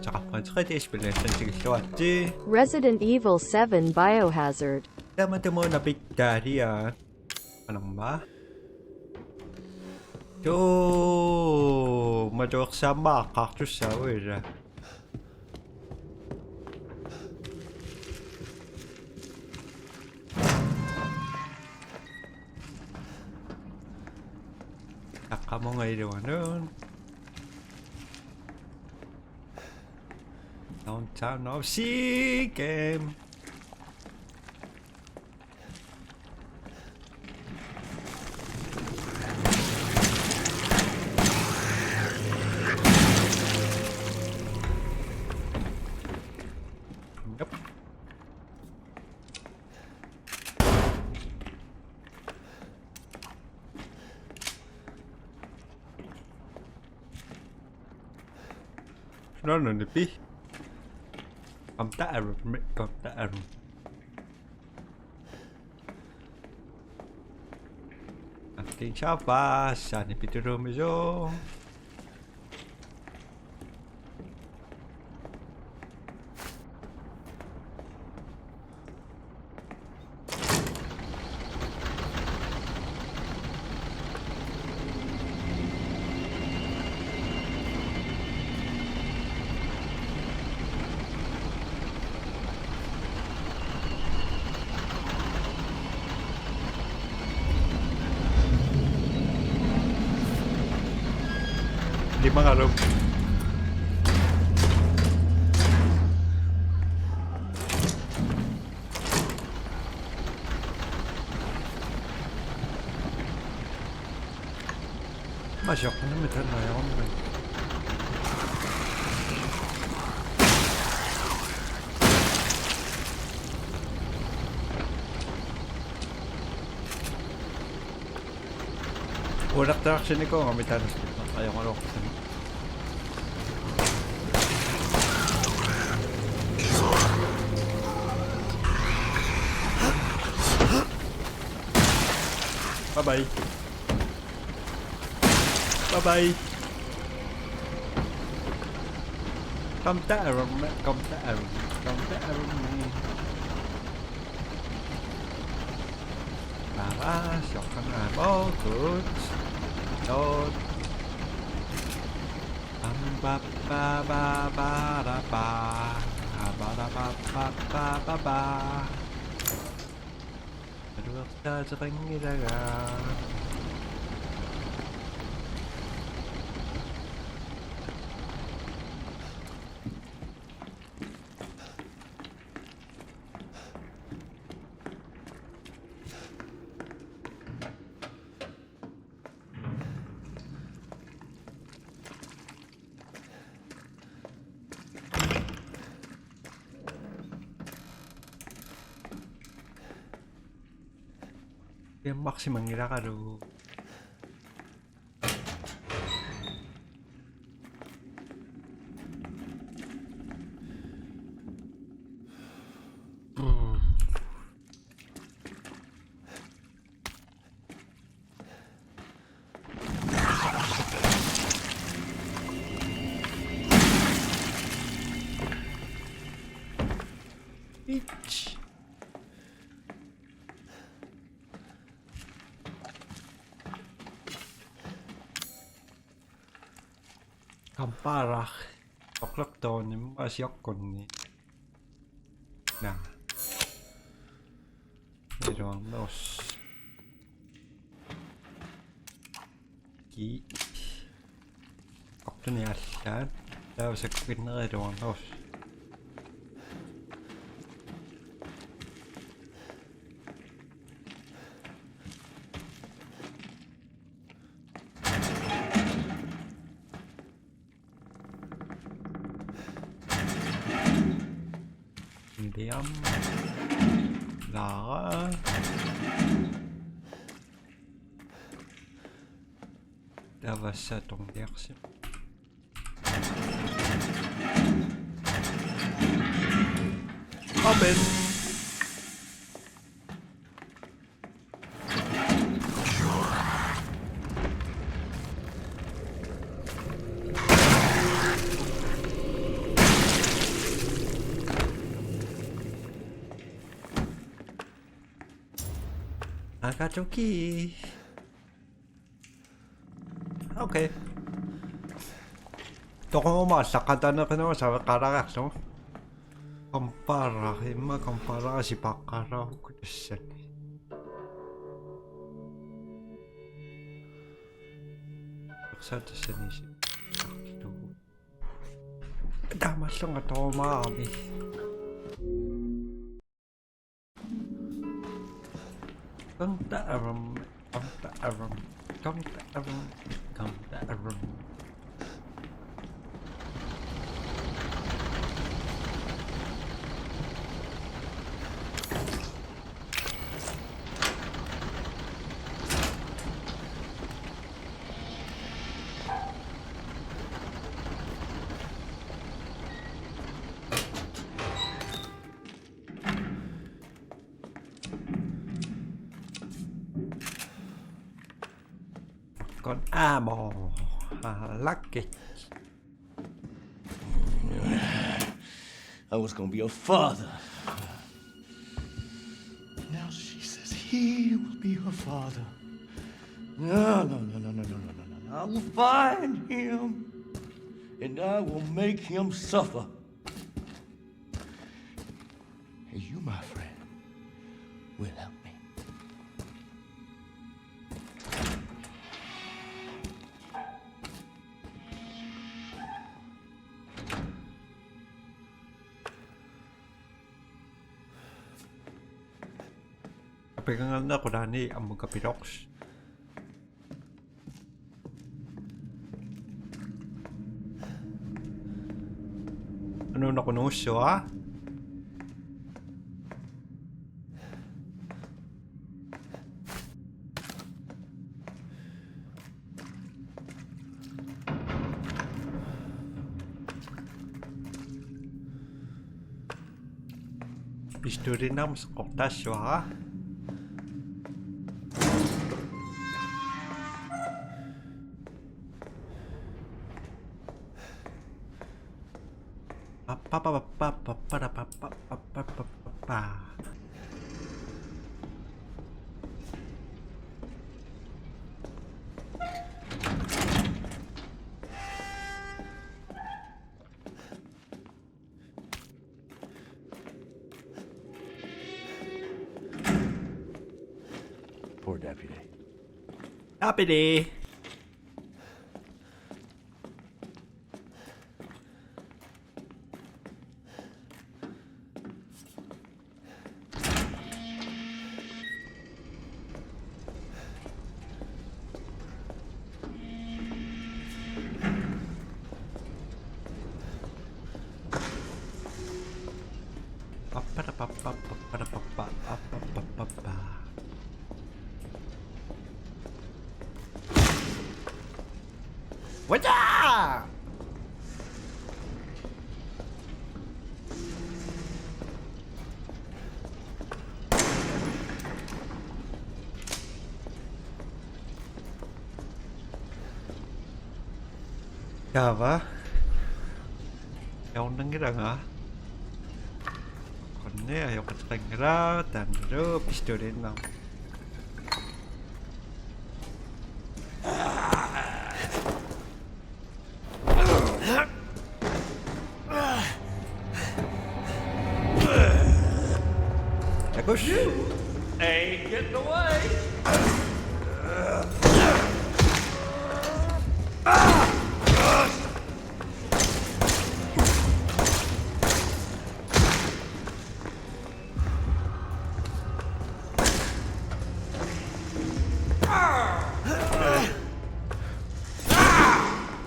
잠깐만 되게 Resident Evil 7 Biohazard. mo na bigdarian. Anong ba? Yo, madok sama cactus sour. Saka mo ngayon. Downtown of Sea Game. Nó là được đi. Cầm tạ rồi, cầm tạ rồi. Ating siapa, saan ipituro mo zo? Limang araw. Masya ko na metal na yun. Unak traction ko nga metal na split. Ayaw ko lang. Bye-bye. Bye-bye. Come down, come down, come down. Para silakan bagus. Dot. Ba ba ba ba ba ba ba ba ba ba ba ba. Aduh, kita sering gila. Yang maksimum ngira kado. Each. Parah, coklat tahun ini masih akun nih. Nah, ini doang nos. Ki, waktu nih ada, dah bisa kena doang nos. Diam Lara da var ça tombe derrière. Open. I got your key. Okay. どこもまあ魚ののさからがそう。Compara, ma compara si pakara kudus. Satu sini sih. Dah masuk atau mami. Come tak aram, come tak aram, come tak aram, come tak aram. Con A bò lucky. I was gonna be a father. Now she says he will be her father. No. I will find him and I will make him suffer. And you, my friend, will help me. Pegangan ako dani ang magkapiroks. Ano na kunusyo ah? Pisto rin na mas koktasyo ha? Poor deputy. Deputy. Wajah! Apa? Yang ngira nggak? Konne ayo kita ngira dan dulu pistolin lang. You ain't getting away.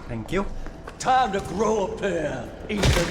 Thank you. Time to grow a pair, Ethan.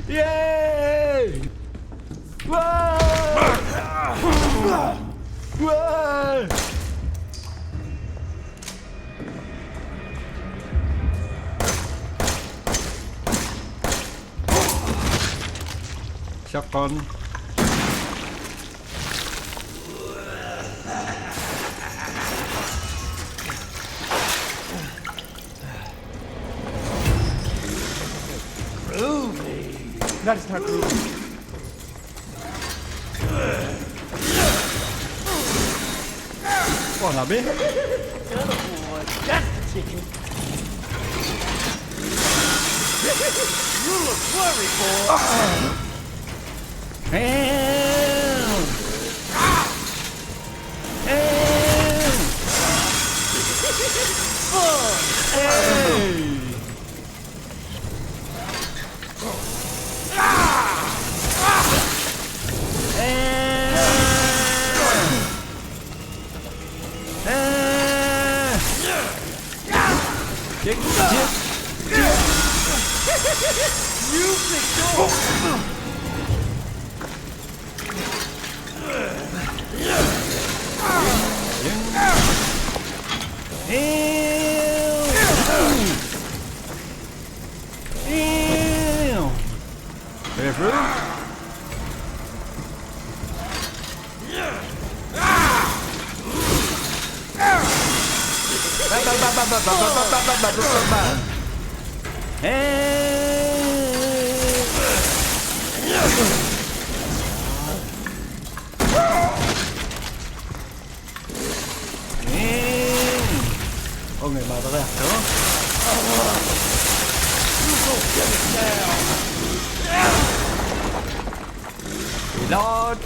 Yay! Shotgun. That is not true. What happened? That's the ticket. You look worried, boy. You think Ô người mà tao đây đó. Reload.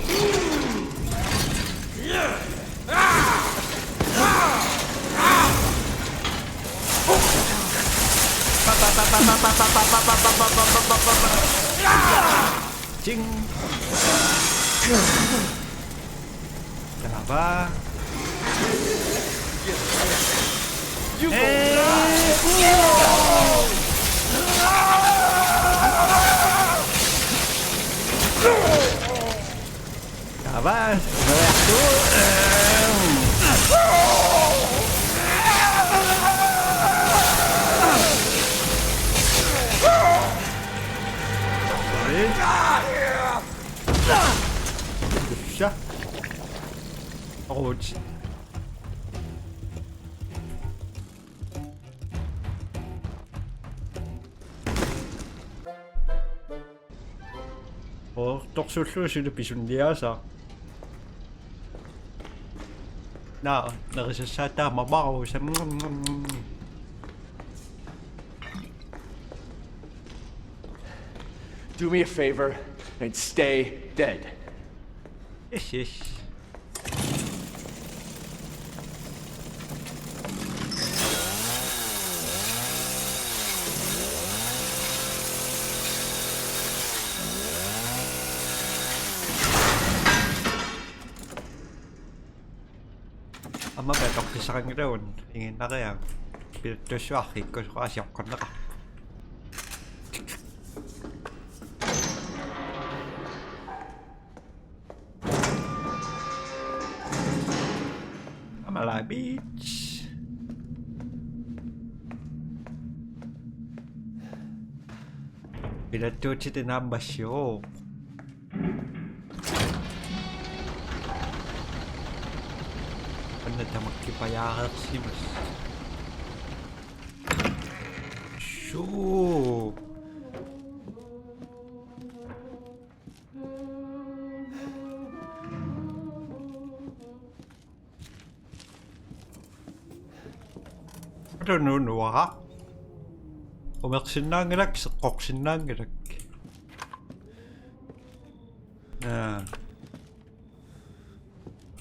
Ching. Kenapa? Kenapa? Bisa. Ouch. Torsulluusille pisunniasa. Narisassaattaa mabaruusa. Do me a favor and stay dead. Yes, yes. Ama betok sa kanya doon. Ingin na kaya. Pinagtuswaki ko sa kasyak ko na ka. Malapit. Pinatuchi tinambasyo. Ano na magkipayakak si Mas? Shoo! I don't know what. Omersinangerak sa koksinangerak. Na.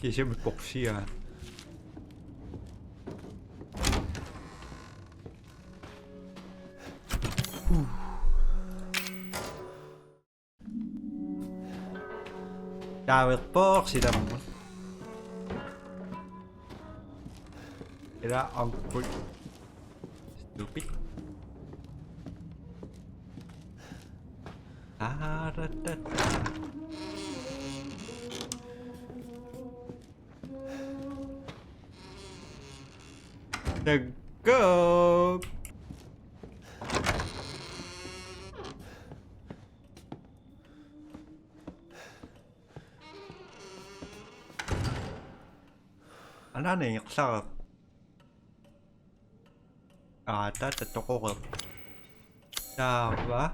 Kisa may poksiya. Dawit poksi naman. Kira ang stupid. Go. Ano na yung sakap? Ata, tato ko. Diba?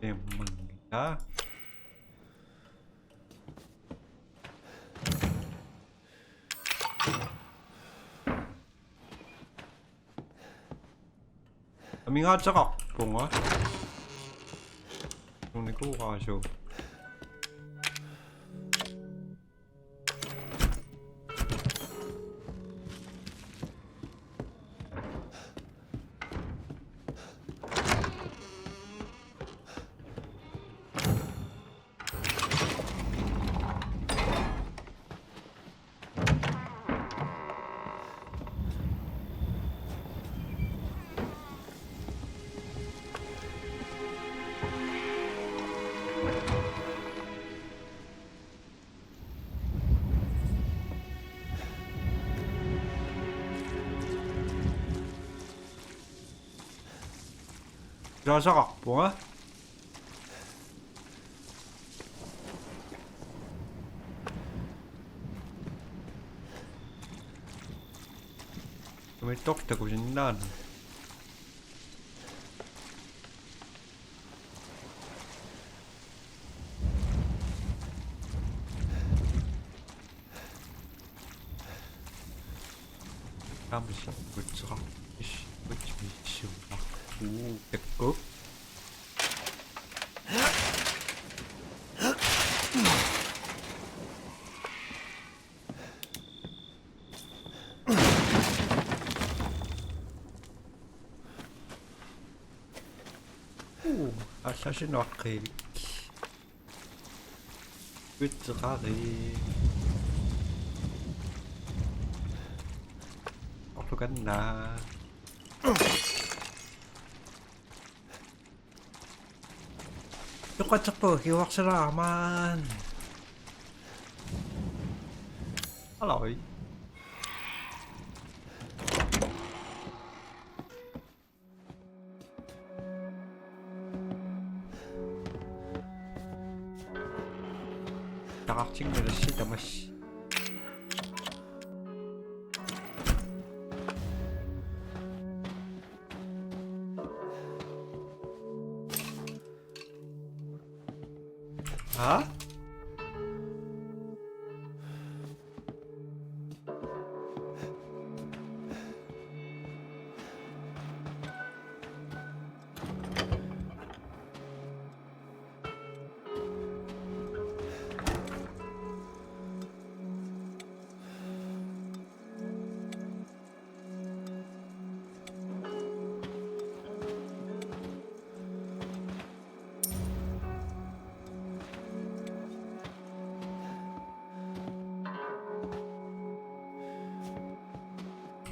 때문이다.밍하자가 뭔가? 오늘 그거 가죠. 자자가 뭐야? 왜 똑대고 있나? 잠시 물자가 이씨 미치겠다. 오, 백급? 오, 아사신 와크리. 물자가리. 어떡한다. 똑같이 이거 확실하만. 할로이. 자각증명을 시다마시. 아?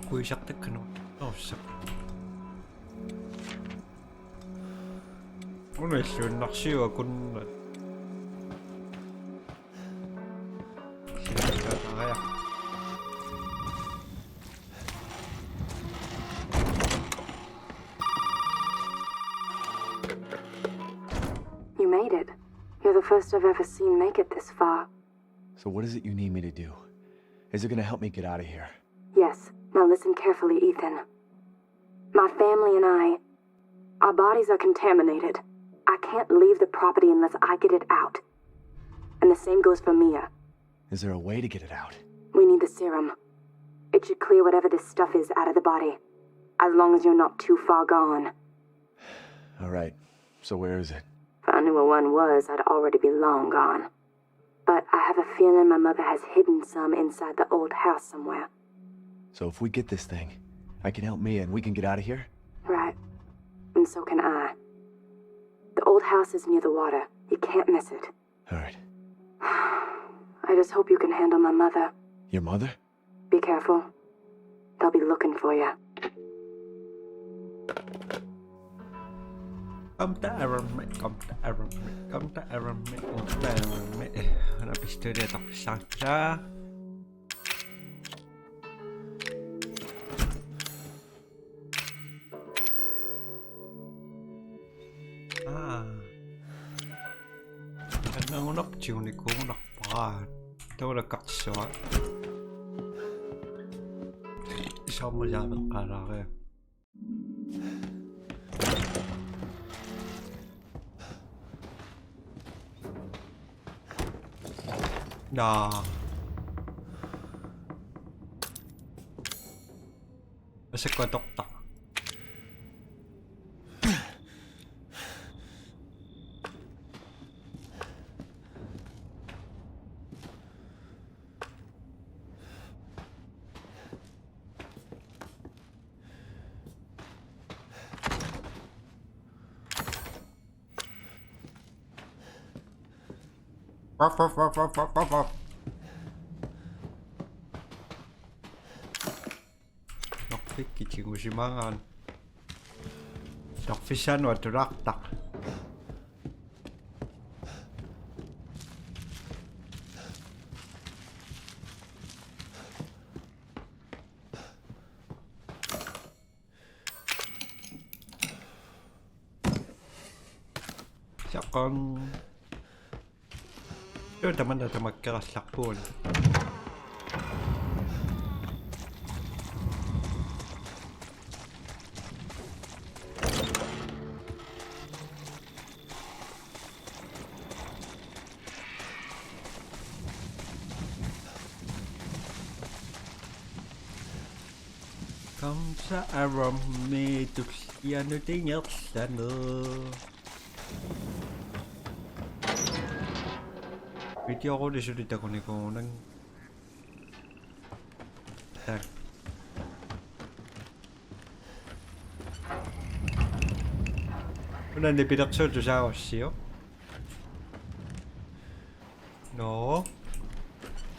보이샥 테크노 없어. 오늘 시원 낚시와 군만. 나가야. You made it. You're the first I've ever seen make it this far. So what is it you need me to do? Is it gonna help me get out of here? Yes. Now listen carefully, Ethan. My family and I, our bodies are contaminated. I can't leave the property unless I get it out. And the same goes for Mia. Is there a way to get it out? We need the serum. It should clear whatever this stuff is out of the body. As long as you're not too far gone. Alright, so where is it? If I knew where one was, I'd already be long gone. But I have a feeling my mother has hidden some inside the old house somewhere. So if we get this thing, I can help Mia and we can get out of here? Right. And so can I. The old house is near the water. You can't miss it. Alright. I just hope you can handle my mother. Your mother? Be careful. They'll be looking for you. Come to Aramid, come to Aramid, come to Aramid, come to Aramid. Napis to dito sa siya. Nó nắp chiều này cũng nắp ba đâu là cắt sỏi sao mà ra được cả rồi 야. 색깔 똑딱. Nakpiki simangan. Nakfisan wa turaktak. Sakang yun naman na magkakaslakpon. 감사함이 두시안을 띵역사는 Video ko disulita ko ni ko nang Una ni pinakso to sa osyo. No.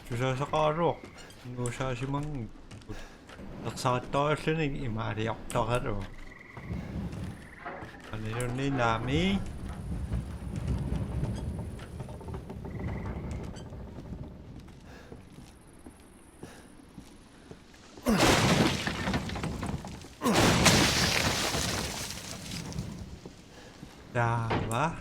Susa sa karo. No sa si mang Naksa to siya imariak to karo. Ano yun ni Nami? Dava.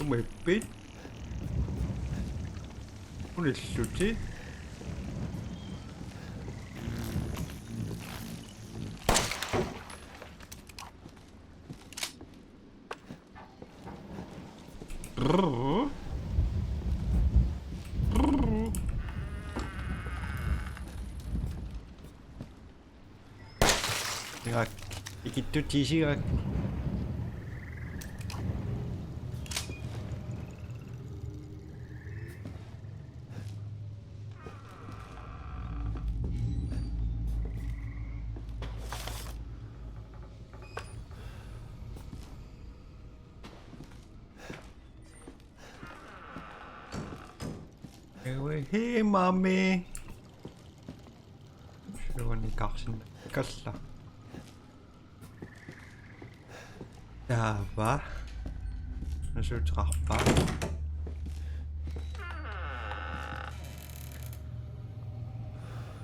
Maybe. What is shooting? 내가 이게 또 지시가 Hey, mommy. Schon die Kassen. Kassa. Da war. Das ist trachbar.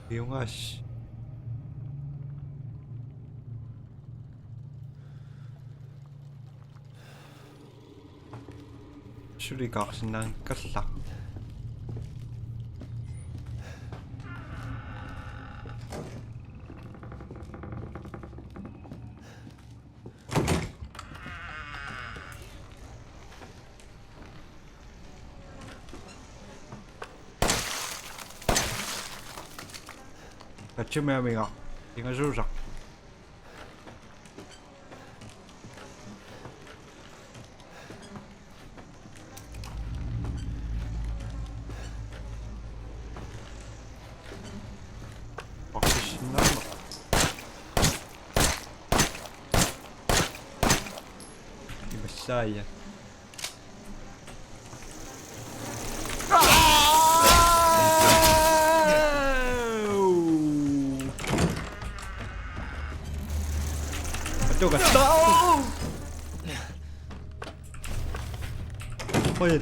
Jungas. Schon die Kassen dann Kassa. Zaczymy amiga. Inga żuża. Saya. Betul kan? Oh ya.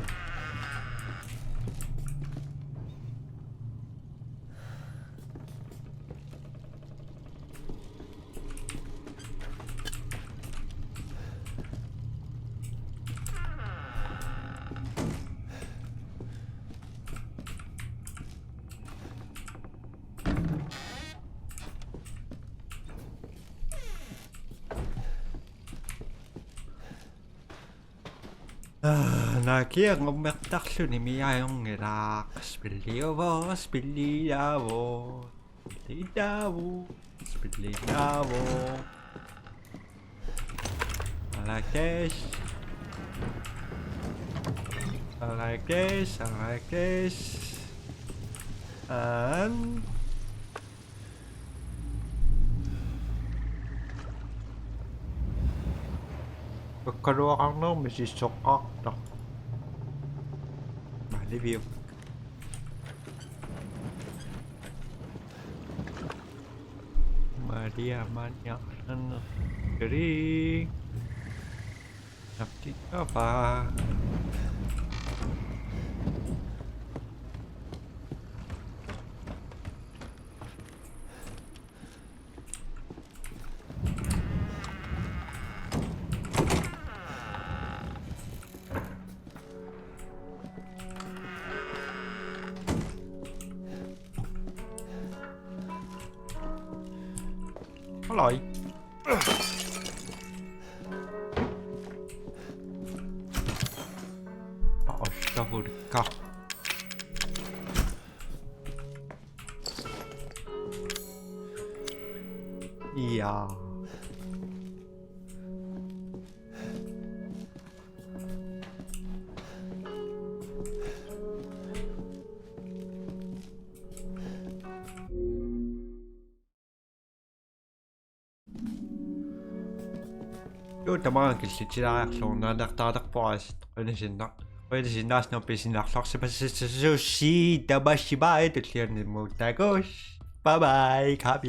Nakia ngommertarluni miajongelaq spilliavo. I like this. And pagkaluwakang no, masisokak na. Malibiyog. Maria manya ano. Galing. Nakti ka pa. Lại shovel the cup. Yeah. Jo, tämä sitä jaksoa nähdään pois. Olisin taas nopeasti jaksoksi. Sushi, tämä shiba, et liian muuta. Bye bye, kapi.